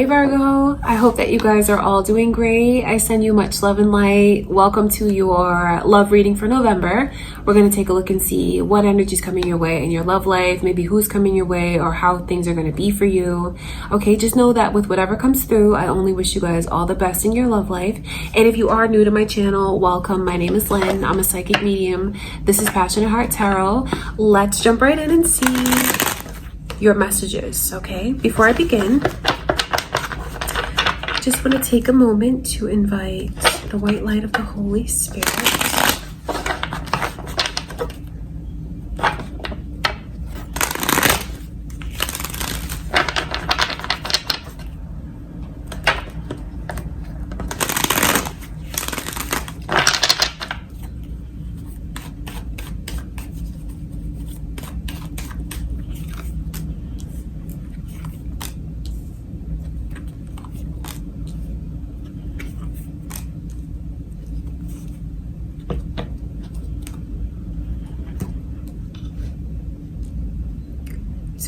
Hey Virgo, I hope that you guys are all doing great. I send you much love and light. Welcome to your love reading for November. We're going to take a look and see what energy is coming your way in your love life, maybe who's coming your way or how things are going to be for you. Okay, just know that with whatever comes through, I only wish you guys all the best in your love life. And if you are new to my channel, welcome. My name is Lynn. I'm a psychic medium. This is Passionate Heart Tarot. Let's jump right in and see your messages, okay? Before I begin, just want to take a moment to invite the white light of the Holy Spirit.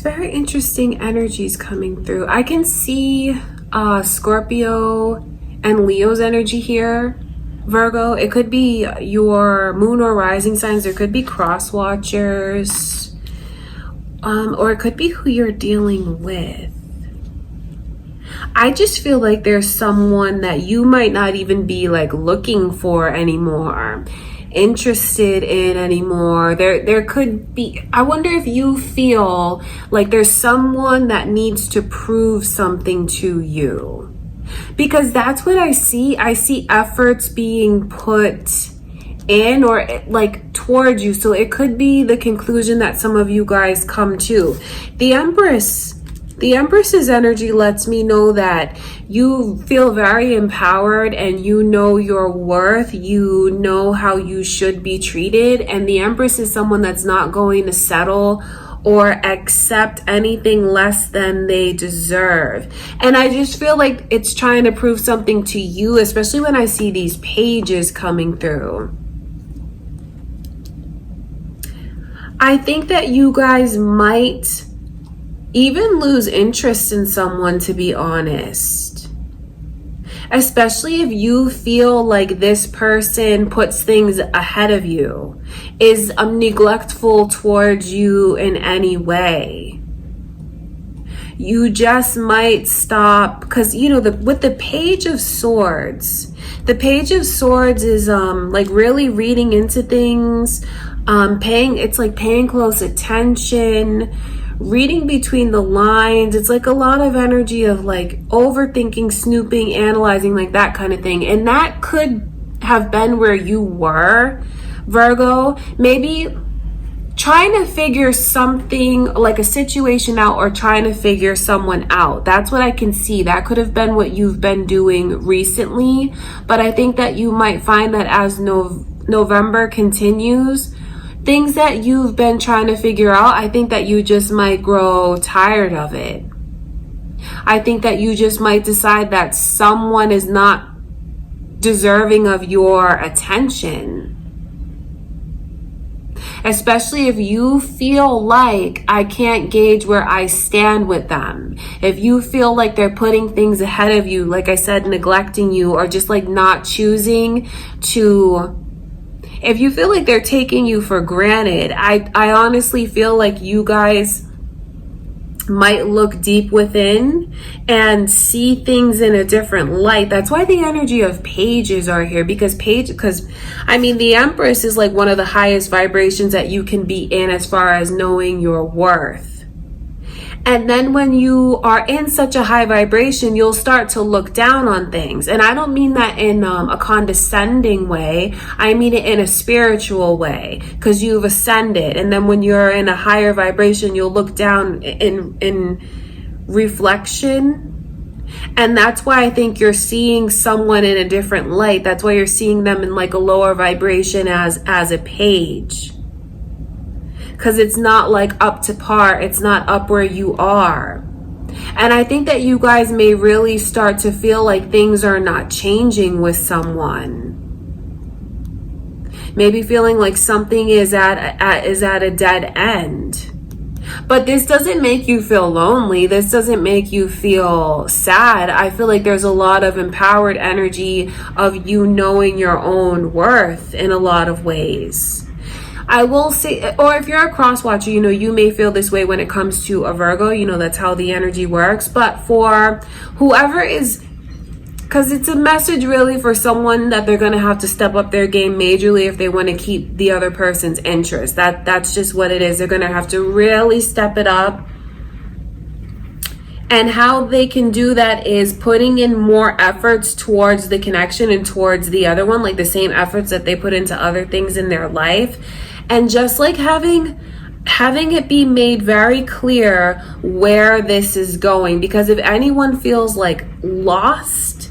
Very interesting energies coming through. I can see Scorpio and Leo's energy here. Virgo, it could be your moon or rising signs. There could be cross watchers, or it could be who you're dealing with. I just feel like there's someone that you might not even be like looking for anymore, interested in anymore. There could be, I wonder if you feel like there's someone that needs to prove something to you, because that's what I see. I see efforts being put in or like towards you. So it could be the conclusion that some of you guys come to. The Empress's energy lets me know that you feel very empowered and you know your worth. You know how you should be treated. And the Empress is someone that's not going to settle or accept anything less than they deserve. And I just feel like it's trying to prove something to you, especially when I see these pages coming through. I think that you guys might even lose interest in someone, to be honest. Especially if you feel like this person puts things ahead of you, is neglectful towards you in any way. You just might stop, because you know, with the Page of Swords, the Page of Swords is like really reading into things, paying close attention, reading between the lines. It's like a lot of energy of like overthinking, snooping, analyzing, like that kind of thing. And that could have been where you were, Virgo. Maybe trying to figure something like a situation out or trying to figure someone out. That's what I can see. That could have been what you've been doing recently. But I think that you might find that as November continues, things that you've been trying to figure out, I think that you just might grow tired of it. I think that you just might decide that someone is not deserving of your attention. Especially if you feel like I can't gauge where I stand with them. If you feel like they're putting things ahead of you, like I said, neglecting you, or just like not choosing to, if you feel like they're taking you for granted, I honestly feel like you guys might look deep within and see things in a different light. That's why the energy of pages are here, because I mean, the Empress is like one of the highest vibrations that you can be in as far as knowing your worth. And then when you are in such a high vibration, you'll start to look down on things. And I don't mean that in a condescending way. I mean it in a spiritual way, because you've ascended. And then when you're in a higher vibration, you'll look down in reflection. And that's why I think you're seeing someone in a different light. That's why you're seeing them in like a lower vibration as a page. Because it's not like up to par. It's not up where you are. And I think that you guys may really start to feel like things are not changing with someone. Maybe feeling like something is at a dead end. But this doesn't make you feel lonely. This doesn't make you feel sad. I feel like there's a lot of empowered energy of you knowing your own worth in a lot of ways. I will say, or if you're a cross watcher, you may feel this way when it comes to a Virgo. That's how the energy works. But for whoever is, because it's a message really for someone that they're going to have to step up their game majorly if they want to keep the other person's interest. That's just what it is. They're going to have to really step it up. And how they can do that is putting in more efforts towards the connection and towards the other one, like the same efforts that they put into other things in their life. And just like having it be made very clear where this is going. Because if anyone feels like lost,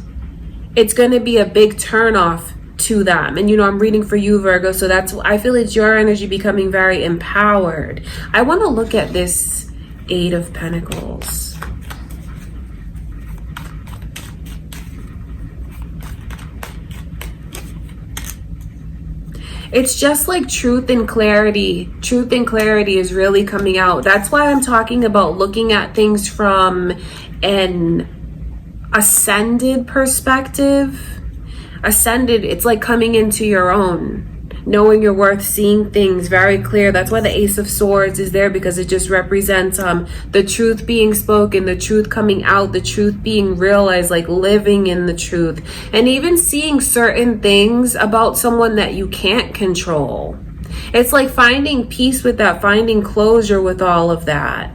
it's going to be a big turnoff to them. And I'm reading for you, Virgo, so I feel it's your energy becoming very empowered. I want to look at this Eight of Pentacles. It's just like truth and clarity. Truth and clarity is really coming out. That's why I'm talking about looking at things from an ascended perspective. Ascended, it's like coming into your own, knowing your worth, seeing things very clear. That's why the Ace of Swords is there, because it just represents the truth being spoken, the truth coming out, the truth being realized, like living in the truth, and even seeing certain things about someone that you can't control. It's like finding peace with that, finding closure with all of that.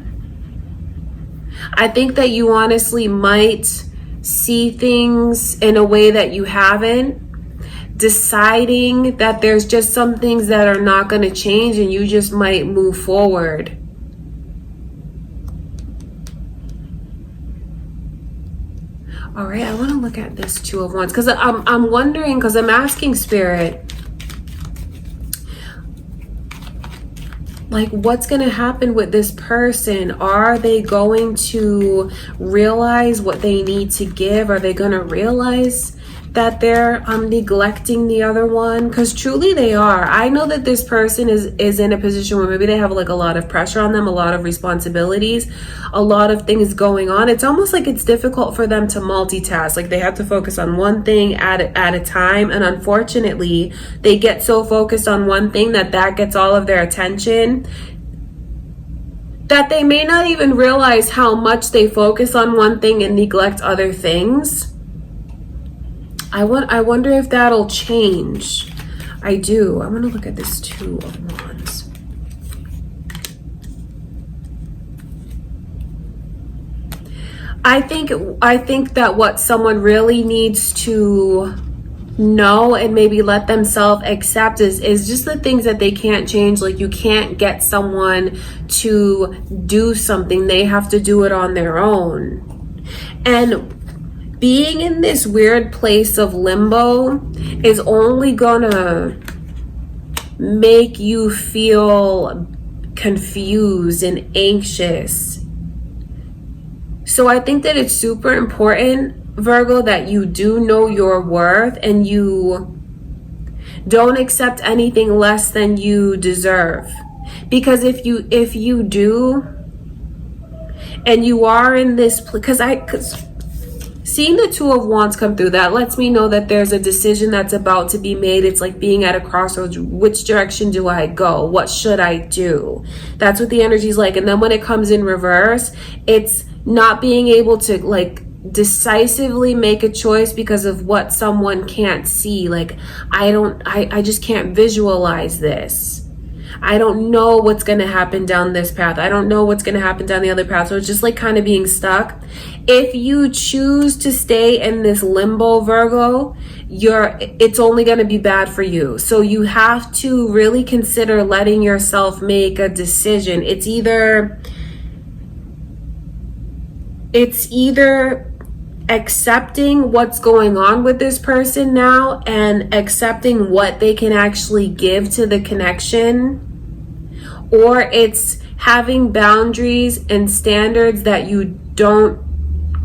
I think that you honestly might see things in a way that you haven't, deciding that there's just some things that are not going to change and you just might move forward. All right, I want to look at this Two of Wands because I'm wondering, because I'm asking Spirit, like, what's going to happen with this person? Are they going to realize what they need to give? Are they going to realize that they're neglecting the other one? Because truly they are. I know that this person is in a position where maybe they have like a lot of pressure on them, a lot of responsibilities, a lot of things going on. It's almost like it's difficult for them to multitask. Like they have to focus on one thing at a time. And unfortunately, they get so focused on one thing that gets all of their attention, that they may not even realize how much they focus on one thing and neglect other things. I wonder if that'll change. I do. I'm going to look at this Two of Wands. I think that what someone really needs to know and maybe let themselves accept is just the things that they can't change. Like you can't get someone to do something. They have to do it on their own. And being in this weird place of limbo is only gonna make you feel confused and anxious. So I think that it's super important, Virgo, that you do know your worth and you don't accept anything less than you deserve. Because if you do, and you are in this, because seeing the Two of Wands come through, that lets me know that there's a decision that's about to be made. It's like being at a crossroads. Which direction do I go? What should I do? That's what the energy is like. And then when it comes in reverse, it's not being able to like decisively make a choice because of what someone can't see. Like I just can't visualize this. I don't know what's going to happen down this path. I don't know what's going to happen down the other path. So it's just like kind of being stuck. If you choose to stay in this limbo, Virgo, it's only going to be bad for you. So you have to really consider letting yourself make a decision. It's either accepting what's going on with this person now and accepting what they can actually give to the connection, or it's having boundaries and standards that you don't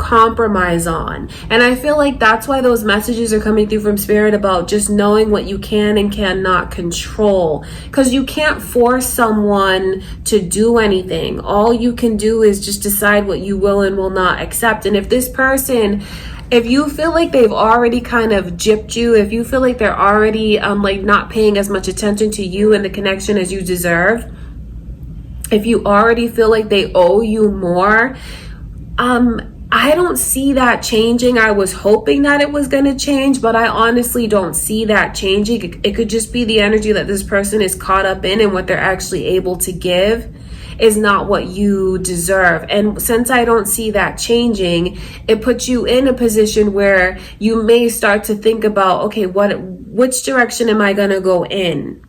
compromise on. And I feel like that's why those messages are coming through from Spirit about just knowing what you can and cannot control, because you can't force someone to do anything. All you can do is just decide what you will and will not accept. And if this person, if you feel like they've already kind of gypped you, if you feel like they're already like not paying as much attention to you and the connection as you deserve, if you already feel like they owe you more, I don't see that changing. I was hoping that it was going to change, but I honestly don't see that changing. It could just be the energy that this person is caught up in, and what they're actually able to give is not what you deserve. And since I don't see that changing, it puts you in a position where you may start to think about, okay, which direction am I going to go in?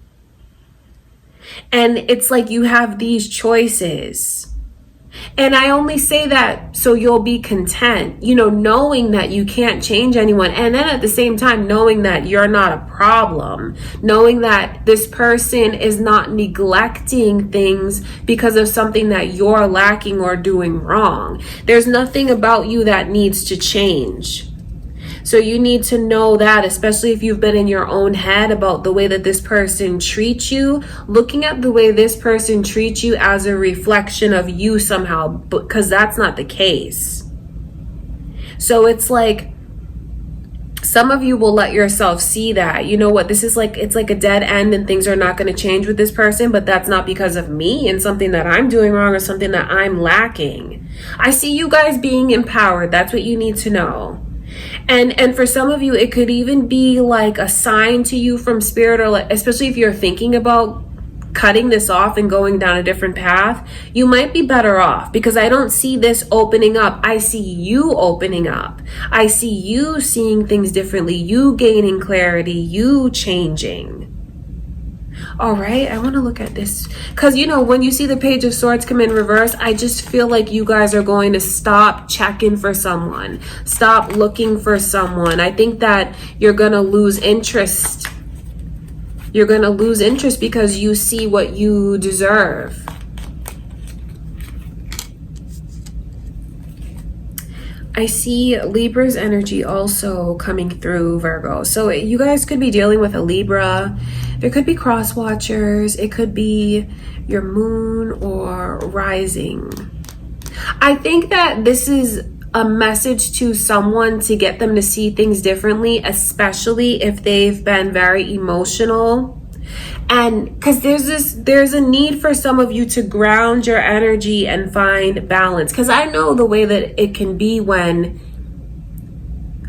And it's like you have these choices. And I only say that so you'll be content, knowing that you can't change anyone. And then at the same time, knowing that you're not a problem, knowing that this person is not neglecting things because of something that you're lacking or doing wrong. There's nothing about you that needs to change. So you need to know that, especially if you've been in your own head about the way that this person treats you, looking at the way this person treats you as a reflection of you somehow, because that's not the case. So it's like, some of you will let yourself see that, you know what, this is like, it's like a dead end and things are not going to change with this person, but that's not because of me and something that I'm doing wrong or something that I'm lacking. I see you guys being empowered. That's what you need to know. And for some of you, it could even be like a sign to you from Spirit, or like, especially if you're thinking about cutting this off and going down a different path, you might be better off, because I don't see this opening up. I see you opening up. I see you seeing things differently, you gaining clarity, you changing. All right, I want to look at this because, when you see the Page of Swords come in reverse, I just feel like you guys are going to stop checking for someone, stop looking for someone. I think that you're going to lose interest. You're going to lose interest because you see what you deserve. I see Libra's energy also coming through, Virgo. So you guys could be dealing with a Libra. There could be cross watchers. It could be your moon or rising. I think that this is a message to someone to get them to see things differently, especially if they've been very emotional. And because there's a need for some of you to ground your energy and find balance. Because I know the way that it can be when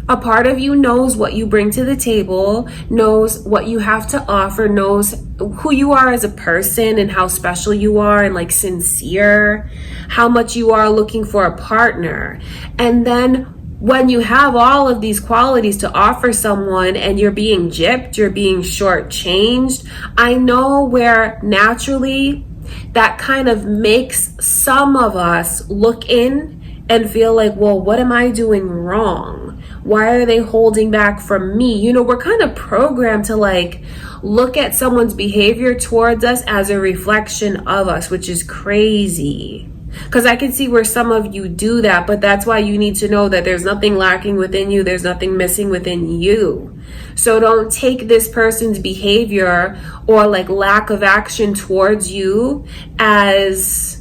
a part of you knows what you bring to the table, knows what you have to offer, knows who you are as a person and how special you are and like sincere, how much you are looking for a partner. And then when you have all of these qualities to offer someone and you're being gypped, you're being shortchanged, I know where naturally that kind of makes some of us look in and feel like, well, what am I doing wrong? Why are they holding back from me? We're kind of programmed to like look at someone's behavior towards us as a reflection of us, which is crazy. Because I can see where some of you do that, but that's why you need to know that there's nothing lacking within you. There's nothing missing within you. So don't take this person's behavior or like lack of action towards you as,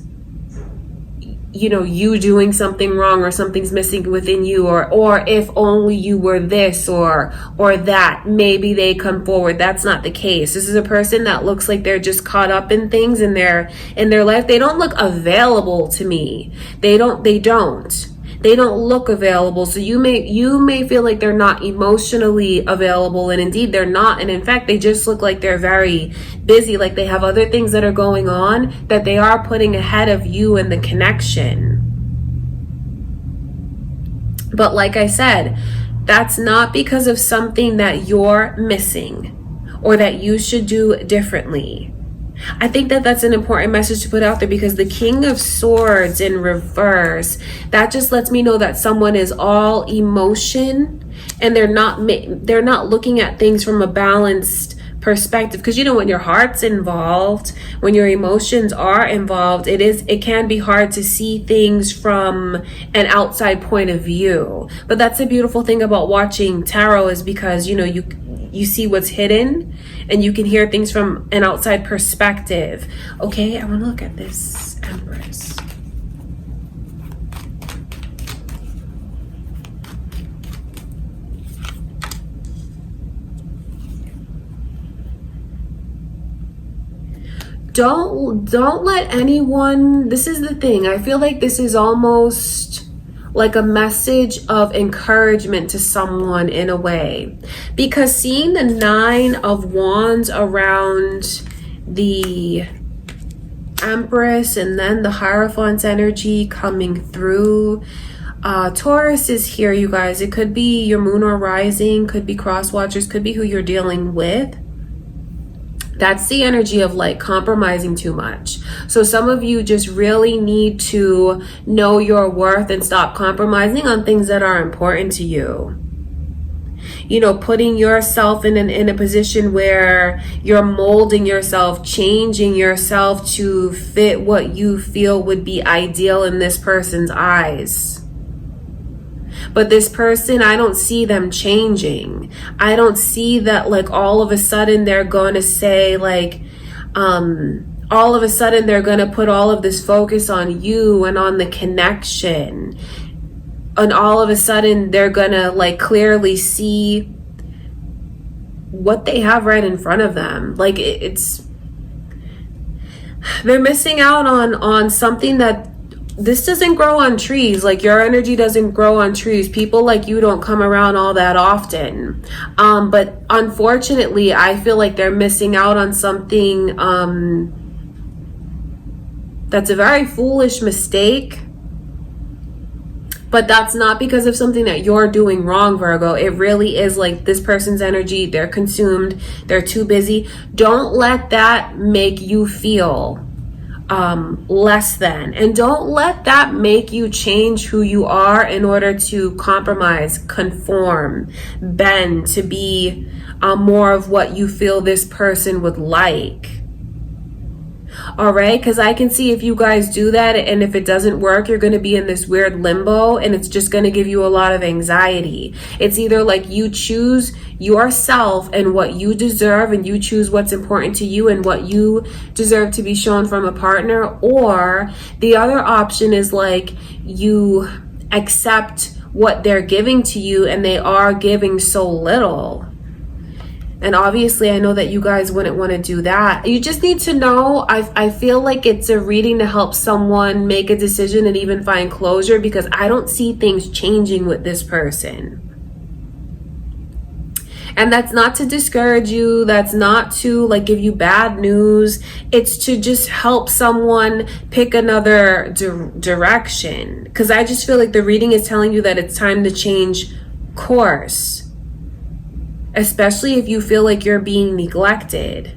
you doing something wrong or something's missing within you, or if only you were this or that, maybe they come forward. That's not the case. This is a person that looks like they're just caught up in things in their life. They don't look available to me. They don't look available. So you may feel like they're not emotionally available, and indeed they're not. And in fact, they just look like they're very busy, like they have other things that are going on that they are putting ahead of you and the connection. But like I said, that's not because of something that you're missing or that you should do differently. I think that that's an important message to put out there, because the King of Swords in reverse, that just lets me know that someone is all emotion and they're not looking at things from a balanced perspective, because when your heart's involved, when your emotions are involved, it can be hard to see things from an outside point of view. But that's the beautiful thing about watching tarot, is because you see what's hidden and you can hear things from an outside perspective. Okay, I want to look at this Empress. Don't let anyone, this is the thing, I feel like this is almost like a message of encouragement to someone in a way, because seeing the 9 of Wands around the Empress and then the Hierophant's energy coming through, Taurus is here, you guys. It could be your moon or rising, could be cross watchers, could be who you're dealing with. That's the energy of like compromising too much. So some of you just really need to know your worth and stop compromising on things that are important to you. Putting yourself in a position where you're molding yourself, changing yourself to fit what you feel would be ideal in this person's eyes. But this person, I don't see them changing. I don't see that like all of a sudden they're going to say like, all of a sudden they're going to put all of this focus on you and on the connection. And all of a sudden they're going to like clearly see what they have right in front of them. Like they're missing out on something that this doesn't grow on trees. Like your energy doesn't grow on trees. People like you don't come around all that often. But unfortunately, I feel like they're missing out on something that's a very foolish mistake. But that's not because of something that you're doing wrong, Virgo. It really is like this person's energy. They're consumed. They're too busy. Don't let that make you feel less than, and don't let that make you change who you are in order to compromise, conform, bend to be more of what you feel this person would like. All right, because I can see if you guys do that and if it doesn't work, you're going to be in this weird limbo and it's just going to give you a lot of anxiety. It's either like you choose yourself and what you deserve, and you choose what's important to you and what you deserve to be shown from a partner, or the other option is like you accept what they're giving to you and they are giving so little. And obviously, I know that you guys wouldn't want to do that. You just need to know, I feel like it's a reading to help someone make a decision and even find closure, because I don't see things changing with this person. And that's not to discourage you. That's not to like give you bad news. It's to just help someone pick another direction. Because I just feel like the reading is telling you that it's time to change course. Especially if you feel like you're being neglected.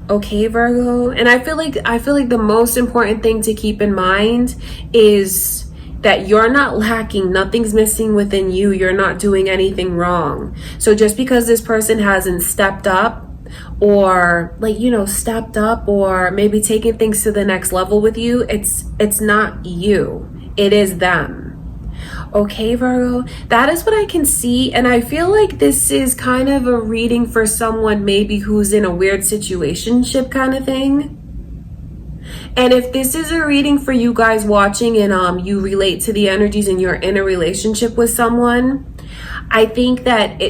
Okay, Virgo. And I feel like the most important thing to keep in mind is that you're not lacking. Nothing's missing within you. You're not doing anything wrong. So just because this person hasn't stepped up, or like, stepped up, or maybe taking things to the next level with you, it's not you. It is them. Okay, Virgo, that is what I can see. And I feel like this is kind of a reading for someone maybe who's in a weird situationship kind of thing. And if this is a reading for you guys watching and you relate to the energies and you're in a relationship with someone, I think that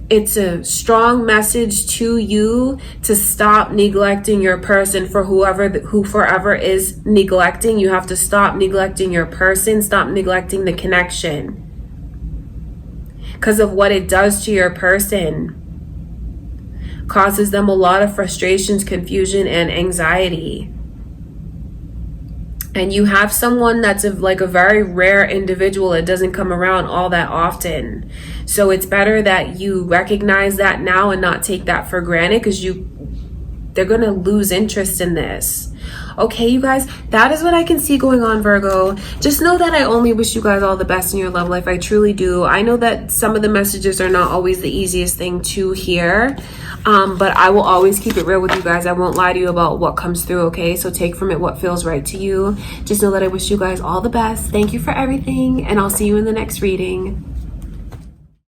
it's a strong message to you to stop neglecting your person. For who forever is neglecting, you have to stop neglecting your person, stop neglecting the connection, because of what it does to your person. Causes them a lot of frustrations, confusion, and anxiety. And you have someone that's like a very rare individual. It doesn't come around all that often. So it's better that you recognize that now and not take that for granted, because they're going to lose interest in this. Okay, you guys, that is what I can see going on, Virgo. Just know that I only wish you guys all the best in your love life. I truly do. I know that some of the messages are not always the easiest thing to hear, but I will always keep it real with you guys. I won't lie to you about what comes through, okay? So take from it what feels right to you. Just know that I wish you guys all the best. Thank you for everything, and I'll see you in the next reading.